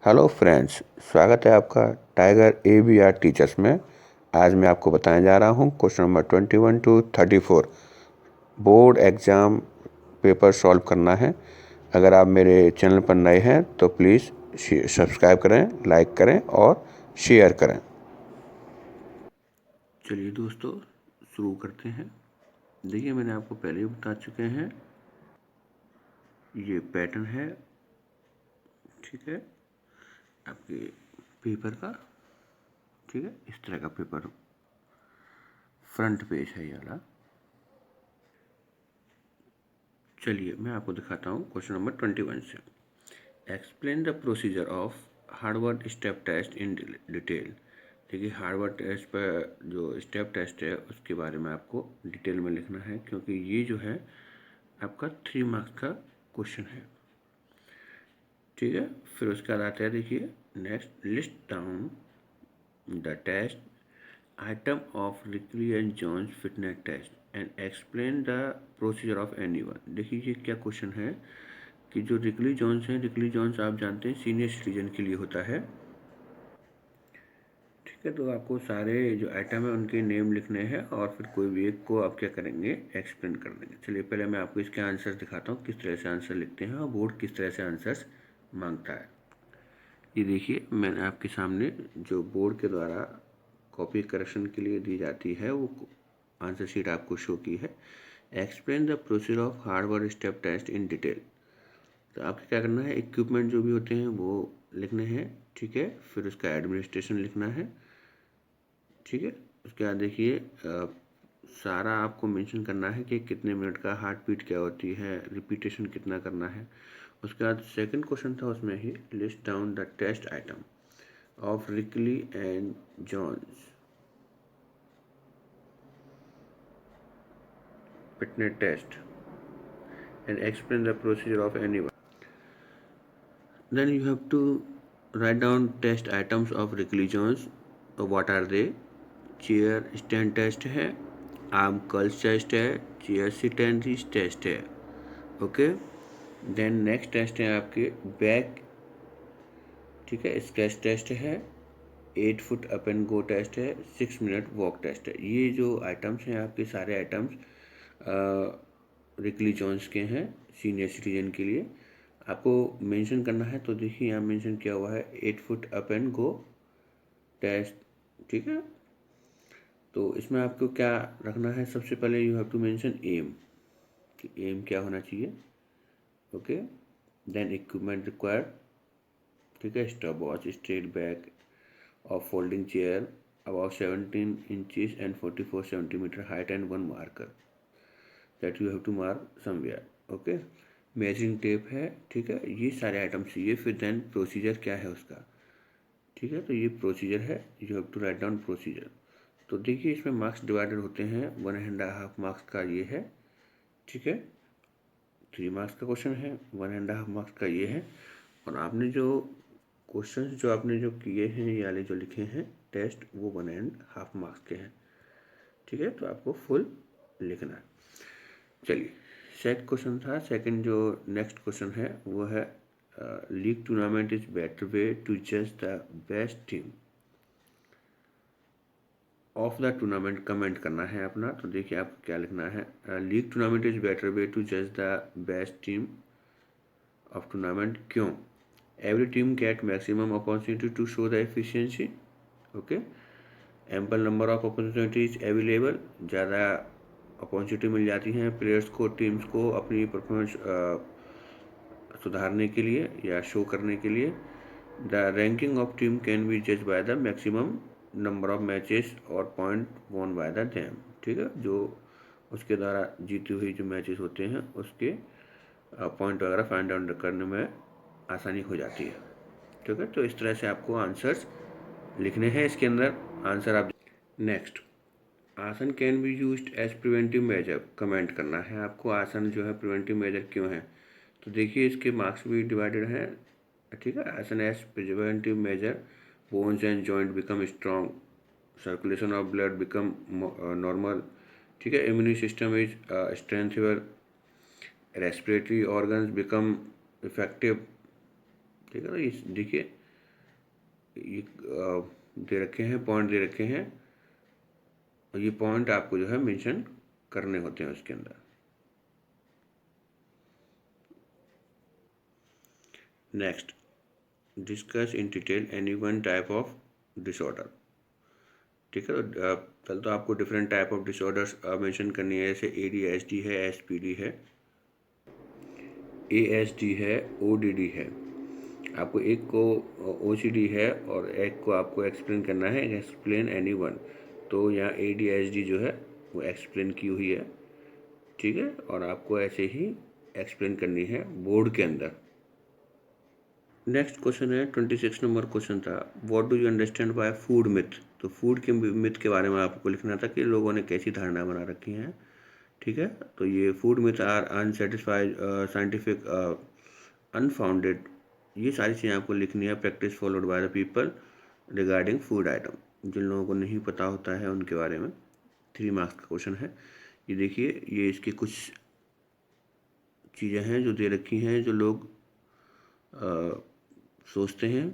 Hello friends, स्वागत है आपका टाइगर ABR टीचर्स में। आज मैं आपको बताने जा रहा हूं question number 21 to 34 board exam paper solve करना है। अगर आप मेरे चैनल पर नए हैं तो प्लीज़ सब्सक्राइब करें, लाइक करें और शेयर करें। चलिए दोस्तों, शुरू करते हैं। देखिए, मैंने आपको पहले ही बता चुके हैं, ये पैटर्न है, ठीक है, आपके पेपर का। ठीक है, इस तरह का पेपर फ्रंट पेज है ये वाला। चलिए मैं आपको दिखाता हूँ क्वेश्चन नंबर 21 से। Explain the procedure of Harvard step test in detail. देखिए, हार्वर्ड टेस्ट पर जो स्टेप टेस्ट है उसके बारे में आपको डिटेल में लिखना है, क्योंकि ये जो है आपका 3 मार्क्स का क्वेश्चन है। ठीक है, फिर उसके बाद आता है, देखिए next, list down the test item of Rikli and Jones fitness test and explain the procedure of anyone. देखिए ये क्या क्वेश्चन है कि जो रिकली जोन्स हैं, रिकली जोन्स आप जानते हैं सीनियर सिटीजन के लिए होता है। ठीक है, तो आपको सारे जो आइटम है उनके नेम लिखने हैं और फिर कोई भी एक को आप क्या करेंगे, एक्सप्लेन कर देंगे। चलिए पहले मैं आपको इसके आंसर दिखाता हूँ, किस तरह से आंसर लिखते हैं और बोर्ड किस तरह से आंसर्स मांगता है। ये देखिए, मैंने आपके सामने जो बोर्ड के द्वारा कॉपी करेक्शन के लिए दी जाती है वो आंसर शीट आपको शो की है। Explain the procedure of Harvard step test in detail. तो आपको क्या करना है, इक्विपमेंट जो भी होते हैं वो लिखने हैं। ठीक है, फिर उसका एडमिनिस्ट्रेशन लिखना है। ठीक है, उसके बाद देखिए सारा आपको मेंशन करना है कि कितने मिनट का हार्ट बीट क्या होती है, रिपीटेशन कितना करना है। उसके बाद सेकंड क्वेश्चन था उसमें ही, list down the test item of Rikli and Jones fitness test and explain the procedure of anyone. Then you have to write down test items of Rickly Jones. What are they? Chair stand test है, arm curls test है, chair sit and reach test है। Okay, then next test है आपके back, ठीक है, stretch test है, 8 foot up and go test है, 6 minute walk test है। ये जो आइटम्स हैं आपके सारे आइटम्स रिकली जॉन्स के हैं सीनियर सिटीजन के लिए। आपको मेंशन करना है, तो देखिए यहाँ मेंशन किया हुआ है 8 foot up and go test. ठीक है, तो इसमें आपको क्या रखना है, सबसे पहले you have to mention aim, कि एम क्या होना चाहिए। ओके, देन इक्विपमेंट रिक्वायर्ड, ठीक है, स्टॉप वॉच, स्ट्रेट बैक और folding chair about 17 inches and 44 centimetre height and 1 marker that you have to mark somewhere. Okay, measuring tape है, ठीक है, ये सारे आइटम चाहिए। फिर देन प्रोसीजर क्या है उसका, ठीक है, तो ये प्रोसीजर है, you have to write down procedure. तो देखिए इसमें मार्क्स डिवाइडेड होते हैं, 1.5 मार्क्स का ये है, ठीक है, 3 मार्क्स का क्वेश्चन है, 1.5 मार्क्स का ये है। और आपने जो क्वेश्चन जो आपने जो किए हैं, ये वाले जो लिखे हैं टेस्ट, वो 1.5 मार्क्स के हैं। ठीक है, तो आपको फुल लिखना है। चलिए सेकंड क्वेश्चन था, सेकंड जो नेक्स्ट क्वेश्चन है वो है league tournament is better way to जज the best team of the tournament, comment करना है अपना। तो देखिए आपको क्या लिखना है, league tournament is better way to जज the best team of tournament, क्यों? Every team get maximum opportunity to show the efficiency. Okay, ample number of opportunities available, ज़्यादा अपॉर्चुनिटी मिल जाती हैं प्लेयर्स को, टीम्स को अपनी परफॉर्मेंस सुधारने के लिए या शो करने के लिए। The ranking of team can be जज by the maximum number of matches और point won by the them. ठीक है, जो उसके द्वारा जीती हुई जो मैचेस होते हैं उसके पॉइंट वगैरह फाइंड आउट करने में आसानी हो जाती है। ठीक है, तो इस तरह से आपको आंसर्स लिखने हैं इसके अंदर, आंसर आप। Next, asan can be used as preventive measure, comment करना है आपको, आसन जो है प्रिवेंटिव मेजर क्यों है। तो देखिए इसके मार्क्स भी डिवाइडेड हैं। ठीक है, asana as preventive measure, bones and joint become strong, circulation of blood become normal. ठीक है, immune system is strengthable, respiratory organs become effective. ठीक है, तो इस देखिए ये दे रखे हैं, पॉइंट दे रखे हैं, और ये पॉइंट आपको जो है मेंशन करने होते हैं उसके अंदर। Next, discuss in detail any one type of disorder. ठीक है, तो पहले तो आपको different type of disorders mention करनी है, जैसे ADHD है, SPD है, ASD है, ODD है। आपको एक को OCD है और एक को आपको एक्सप्लेन करना है, एक्सप्लेन एनी वन। तो यहाँ ADHD जो है वो एक्सप्लेन की हुई है, ठीक है, और आपको ऐसे ही एक्सप्लेन करनी है बोर्ड के अंदर। नेक्स्ट क्वेश्चन है 26 नंबर क्वेश्चन था, what do you understand by food myth. तो फूड के मिथ के बारे में आपको लिखना था कि लोगों ने कैसी धारणा बना रखी है। ठीक है, तो ये food myth are unsatisfied, scientific, unfounded, ये सारी चीज़ें आपको लिखनी है। Practice followed by the people regarding food item. जिन लोगों को नहीं पता होता है उनके बारे में 3 मार्क्स का क्वेश्चन है। ये देखिए, ये इसकी कुछ चीज़ें हैं जो दे रखी हैं, जो लोग सोचते हैं,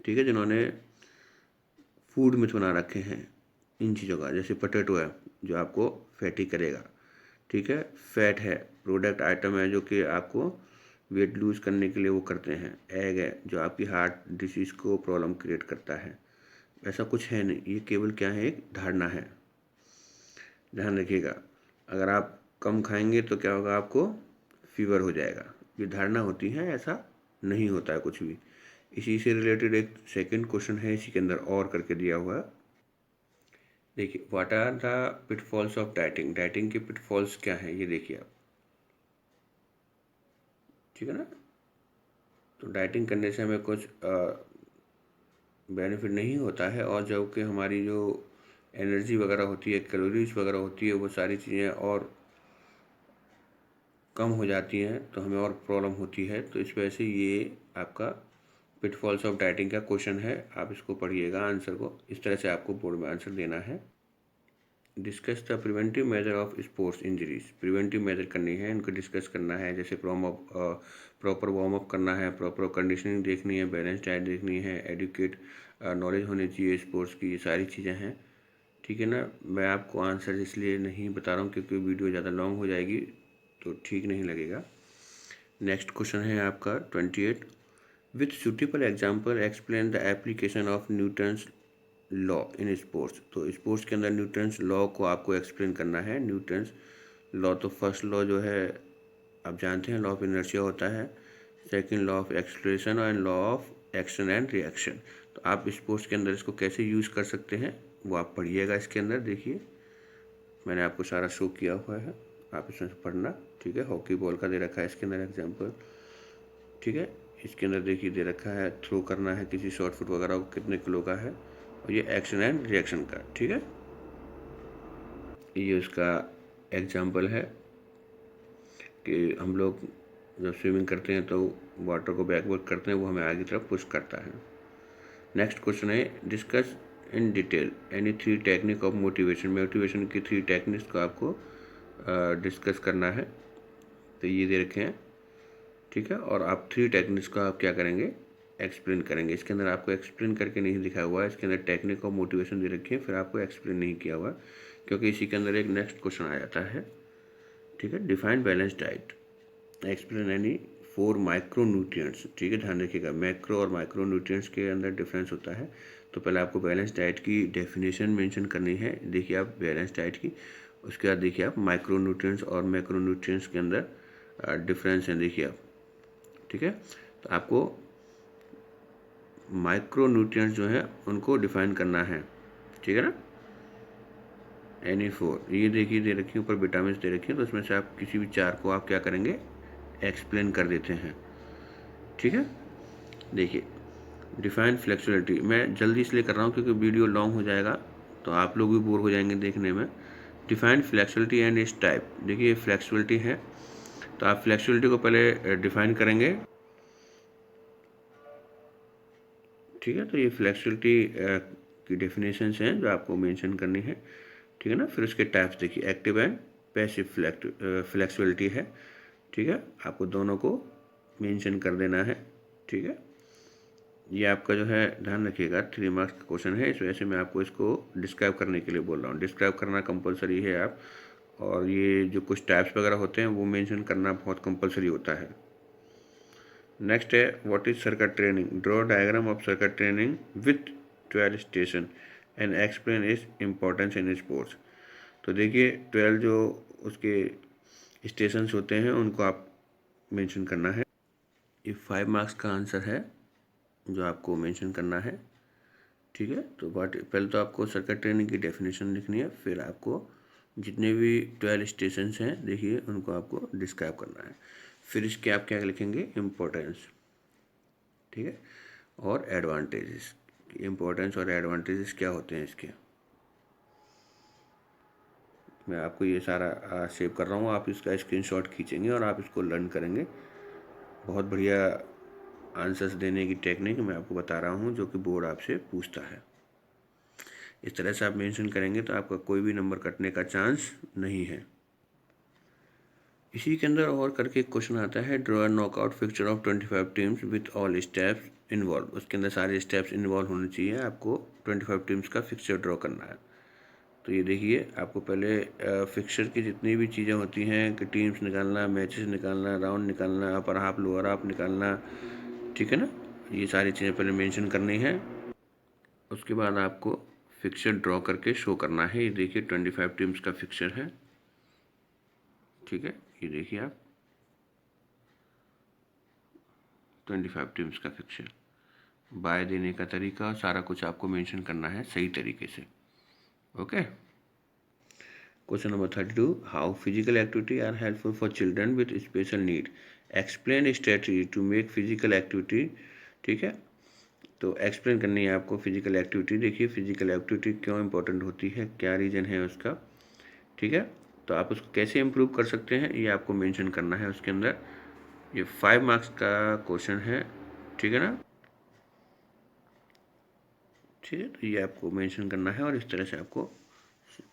ठीक है, जिन्होंने फूड मिथ बना रखे हैं इन चीज़ों का। जैसे पोटैटो है जो आपको फैटी करेगा, ठीक है, फैट है, प्रोडक्ट आइटम है जो कि आपको वेट लूज़ करने के लिए वो करते हैं। एग है जो आपकी हार्ट डिसीज़ को प्रॉब्लम क्रिएट करता है। ऐसा कुछ है नहीं, ये केवल क्या है, एक धारणा है, ध्यान रखिएगा। अगर आप कम खाएंगे तो क्या होगा, आपको फीवर हो जाएगा। ये धारणा होती है, ऐसा नहीं होता है कुछ भी। इसी से रिलेटेड एक सेकंड क्वेश्चन है, इसी के अंदर और करके दिया हुआ है। देखिए, what are the pitfalls of dieting. Dieting के पिटफॉल्स क्या हैं, ये देखिए आप, ठीक है ना। तो डाइटिंग करने से हमें कुछ बेनिफिट नहीं होता है, और जब कि हमारी जो एनर्जी वगैरह होती है, कैलोरीज वगैरह होती है, वो सारी चीज़ें और कम हो जाती हैं, तो हमें और प्रॉब्लम होती है। तो इस वजह से ये आपका पिटफॉल्स ऑफ डाइटिंग का क्वेश्चन है। आप इसको पढ़िएगा, आंसर को इस तरह से आपको बोर्ड में आंसर देना है। Discuss the preventive measure of sports injuries. Preventive measure करनी है, इनको डिस्कस करना है। जैसे प्रॉपर वार्म अप करना है, प्रॉपर कंडीशनिंग देखनी है, बैलेंस डाइट देखनी है, एडुकेट नॉलेज होनी चाहिए स्पोर्ट्स की, ये सारी चीज़ें हैं, ठीक है ना। मैं आपको आंसर इसलिए नहीं बता रहा हूँ क्योंकि वीडियो ज़्यादा लॉन्ग हो जाएगी, तो ठीक नहीं लगेगा। नेक्स्ट क्वेश्चन है आपका 28, with suitable example explain the application of Newton's law in sports. तो स्पोर्ट्स के अंदर न्यूटन्स लॉ को आपको एक्सप्लेन करना है। न्यूटन्स लॉ, तो फर्स्ट लॉ जो है आप जानते हैं, लॉ ऑफ इनर्शिया होता है। Second law of acceleration and law of action and reaction. तो आप स्पोर्ट्स के अंदर इसको कैसे यूज़ कर सकते हैं वो आप पढ़िएगा। इसके अंदर देखिए, मैंने आपको सारा शो किया हुआ है, आप इसमें से पढ़ना, ठीक है। हॉकी बॉल का दे रखा है इसके अंदर एग्जाम्पल, ठीक है। इसके अंदर देखिए दे रखा है थ्रो करना है किसी शॉर्ट फुट वगैरह को, कितने किलो का है, और ये एक्शन एंड रिएक्शन का, ठीक है। ये उसका एग्जाम्पल है कि हम लोग जब स्विमिंग करते हैं तो वाटर को बैकवर्ड करते हैं, वो हमें आगे की तरफ पुश करता है। नेक्स्ट क्वेश्चन है, discuss in detail any 3 technique of motivation. Motivation की 3 टेक्निक्स को आपको डिस्कस करना है। तो ये दे रखे हैं, ठीक है, और आप 3 टेक्निक्स को आप क्या करेंगे, एक्सप्लेन करेंगे। इसके अंदर आपको एक्सप्लेन करके नहीं दिखाया हुआ है, इसके अंदर टेक्निक ऑफ मोटिवेशन दे रखी है, फिर आपको एक्सप्लेन नहीं किया हुआ, क्योंकि इसी के अंदर एक नेक्स्ट क्वेश्चन आ जाता है, ठीक है। Define balance diet, explain any 4 micro nutrients, ठीक है, ध्यान रखिएगा। मैक्रो और माइक्रो न्यूट्रिएंट्स के अंदर डिफरेंस होता है। तो पहले आपको बैलेंस डाइट की डेफिनेशन मेंशन करनी है, देखिए आप बैलेंस डाइट की। उसके बाद देखिए आप माइक्रो न्यूट्रिएंट्स और मैक्रो न्यूट्रिएंट्स के अंदर डिफरेंस है, देखिए आप, ठीक है। तो आपको माइक्रो न्यूट्रिएंट्स जो है उनको डिफाइन करना है, ठीक है ना। NE4 ये देखिए दे रखी है, ऊपर विटामिन दे रखी है, तो उसमें से आप किसी भी 4 को आप क्या करेंगे, एक्सप्लेन कर देते हैं, ठीक है। देखिए, डिफाइन फ्लेक्सिबिलिटी, मैं जल्दी इसलिए कर रहा हूँ क्योंकि वीडियो लॉन्ग हो जाएगा तो आप लोग भी बोर हो जाएंगे देखने में। डिफाइन फ्लेक्सिबिलिटी एंड इस टाइप, देखिए फ्लेक्सिबिलिटी है, तो आप फ्लेक्सिबिलिटी को पहले डिफाइन करेंगे, ठीक है। तो ये फ्लेक्सिबिलिटी की डेफिनेशंस हैं जो आपको मेंशन करनी है, ठीक है ना। फिर उसके टाइप्स देखिए, एक्टिव एंड पैसिव फ्लेक्सिबिलिटी है, ठीक है। आपको दोनों को मेंशन कर देना है, ठीक है। ये आपका जो है ध्यान रखिएगा 3 मार्क्स का क्वेश्चन है, इस वजह से मैं आपको इसको डिस्क्राइब करने के लिए बोल रहा हूँ। डिस्क्राइब करना कंपलसरी है आप, और ये जो कुछ टाइप्स वगैरह होते हैं वो मेंशन करना बहुत कंपलसरी होता है। नेक्स्ट है what is circuit training, draw diagram of circuit training with 12 station and explain is importance in sports. तो देखिए 12 जो उसके स्टेशंस होते हैं उनको आप मेंशन करना है। ये 5 मार्क्स का आंसर है जो आपको मेंशन करना है, ठीक है। तो पहले तो आपको सर्किट ट्रेनिंग की डेफिनेशन लिखनी है, फिर आपको जितने भी 12 स्टेशंस हैं देखिए उनको आपको डिस्क्राइब करना है, फिर इसके आप क्या लिखेंगे, इम्पोर्टेंस, ठीक है, और एडवांटेजेस। इम्पोर्टेंस और एडवांटेजेस क्या होते हैं इसके, मैं आपको ये सारा सेव कर रहा हूँ, आप इसका स्क्रीनशॉट खींचेंगे और आप इसको लर्न करेंगे। बहुत बढ़िया आंसर्स देने की टेक्निक मैं आपको बता रहा हूँ जो कि बोर्ड आपसे पूछता है। इस तरह से आप मेंशन करेंगे तो आपका कोई भी नंबर कटने का चांस नहीं है। इसी के अंदर और करके एक क्वेश्चन आता है, draw knockout fixture of 25 teams with all steps involve. उसके अंदर सारे स्टेप्स इन्वॉल्व होने चाहिए, आपको 25 टीम्स का फिक्चर ड्रॉ करना है। तो ये देखिए आपको पहले फिक्चर की जितनी भी चीज़ें होती हैं कि टीम्स निकालना, मैचेस निकालना, राउंड निकालना, अपर हाफ लोअर हाफ निकालना, ठीक है ना, ये सारी चीज़ें पहले मेंशन करनी है। उसके बाद आपको फिक्चर ड्रॉ करके शो करना है। ये देखिए 25 टीम्स का फिक्चर है, ठीक है, ये देखिए आप 25 टीम्स का फिक्चर, बाय देने का तरीका सारा कुछ आपको मेंशन करना है सही तरीके से। Okay, question number 32, how physical activity are helpful for children with special need, explain strategy to make physical activity, ठीक है। तो एक्सप्लेन करनी है आपको फिजिकल एक्टिविटी। देखिए फिजिकल एक्टिविटी क्यों इंपॉर्टेंट होती है, क्या रीज़न है उसका, ठीक है। तो आप उसको कैसे इम्प्रूव कर सकते हैं ये आपको मेंशन करना है उसके अंदर। ये 5 मार्क्स का क्वेश्चन है, ठीक है ना, ठीक है। तो ये आपको मेंशन करना है और इस तरह से आपको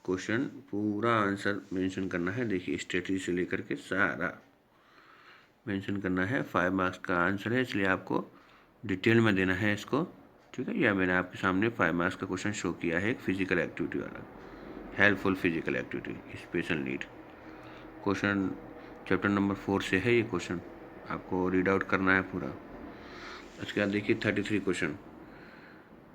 क्वेश्चन पूरा आंसर मेंशन करना है। देखिए स्ट्रेटजी से लेकर के सारा मेंशन करना है। 5 मार्क्स का आंसर है इसलिए आपको डिटेल में देना है इसको, ठीक है। या मैंने आपके सामने 5 मार्क्स का क्वेश्चन शो किया है, एक फिजिकल एक्टिविटी वाला, helpful physical activity special need. Question chapter number 4 से है ये क्वेश्चन, आपको रीड आउट करना है पूरा। उसके बाद देखिए 33 क्वेश्चन,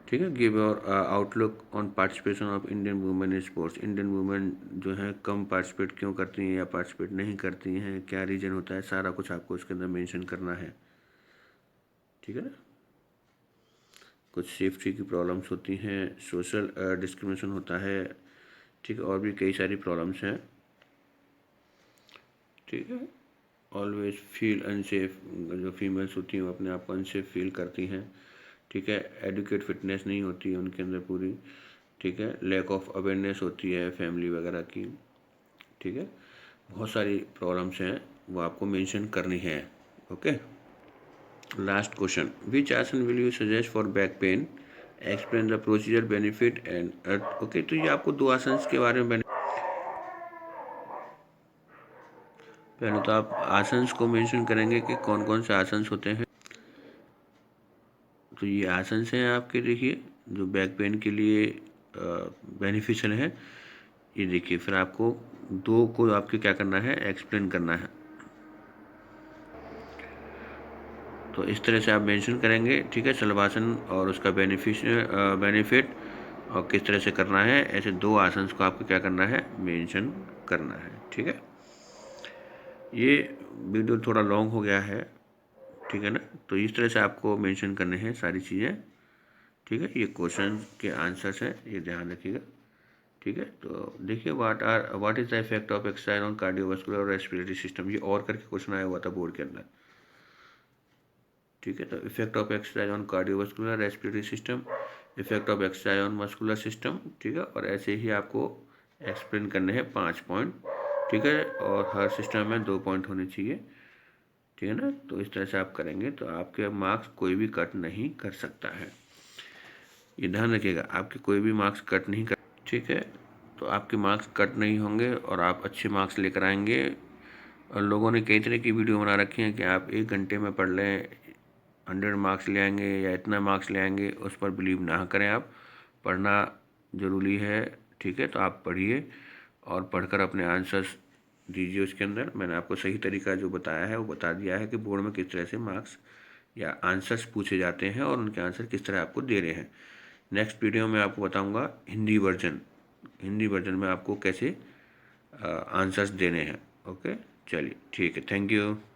ठीक है, गिव और outlook on participation of Indian women in sports. Indian women जो है कम पार्टिसिपेट क्यों करती हैं या पार्टिसिपेट नहीं करती हैं, क्या रीज़न होता है, सारा कुछ आपको उसके अंदर मेंशन करना है, ठीक है ना। कुछ सेफ्टी की प्रॉब्लम्स होती हैं, सोशल डिस्क्रिमिनेशन होता है, ठीक है, और भी कई सारी प्रॉब्लम्स हैं, ठीक है। ऑलवेज फील अनसेफ, जो फीमेल्स होती हैं वो अपने आप को अनसेफ फील करती हैं, ठीक है। एडुकेट फिटनेस नहीं होती है उनके अंदर पूरी, ठीक है। लैक ऑफ अवेयरनेस होती है फैमिली वगैरह की, ठीक है। बहुत सारी प्रॉब्लम्स हैं वो आपको मेंशन करनी है। ओके, लास्ट क्वेश्चन, विच आसन will you suggest for back pain, explain the procedure benefit and. Okay, तो ये आपको 2 आसन के बारे में पहले तो आप आसन्स को मेंशन करेंगे कि कौन कौन से आसन्स होते हैं। तो ये आसन्स हैं आपके, देखिए जो बैक पेन के लिए बेनिफिशियल है। ये देखिए फिर आपको 2 को आपके क्या करना है, एक्सप्लेन करना है। तो इस तरह से आप मेंशन करेंगे, ठीक है, शलभासन और उसका बेनिफिट और किस तरह से करना है, ऐसे 2 आसन्स को आपको क्या करना है, मेंशन करना है, ठीक है। ये वीडियो थोड़ा लॉन्ग हो गया है, ठीक है ना। तो इस तरह से आपको मेंशन करने हैं सारी चीज़ें, ठीक है। ये क्वेश्चन के आंसर्स हैं, ये ध्यान रखिएगा, ठीक है। तो देखिए what is the effect of exercise on cardiovascular और रेस्पिरेटरी सिस्टम, ये और करके क्वेश्चन आया हुआ था बोर्ड के अंदर, ठीक है। तो effect of exercise on cardiovascular respiratory system, effect of exercise on muscular system, ठीक है। और ऐसे ही आपको एक्सप्लेन करने हैं 5 पॉइंट, ठीक है, और हर सिस्टम में 2 पॉइंट होने चाहिए, ठीक है ना। तो इस तरह से आप करेंगे तो आपके मार्क्स कोई भी कट नहीं कर सकता है, ये ध्यान रखिएगा, आपके कोई भी मार्क्स कट नहीं कर, ठीक है। तो आपके मार्क्स कट नहीं होंगे और आप अच्छे मार्क्स लेकर आएंगे। और लोगों ने कई तरह की वीडियो बना रखी हैं कि आप 1 घंटे में पढ़ लें, 100 मार्क्स ले आएंगे या इतना मार्क्स ले आएंगे उस पर बिलीव ना करें आप। पढ़ना ज़रूरी है, ठीक है, तो आप पढ़िए और पढ़कर अपने आंसर्स दीजिए। उसके अंदर मैंने आपको सही तरीका जो बताया है वो बता दिया है कि बोर्ड में किस तरह से मार्क्स या आंसर्स पूछे जाते हैं और उनके आंसर किस तरह आपको दे रहे हैं। नेक्स्ट वीडियो में आपको बताऊंगा हिंदी वर्जन में आपको कैसे आंसर्स देने हैं। ओके, चलिए ठीक है, थैंक यू।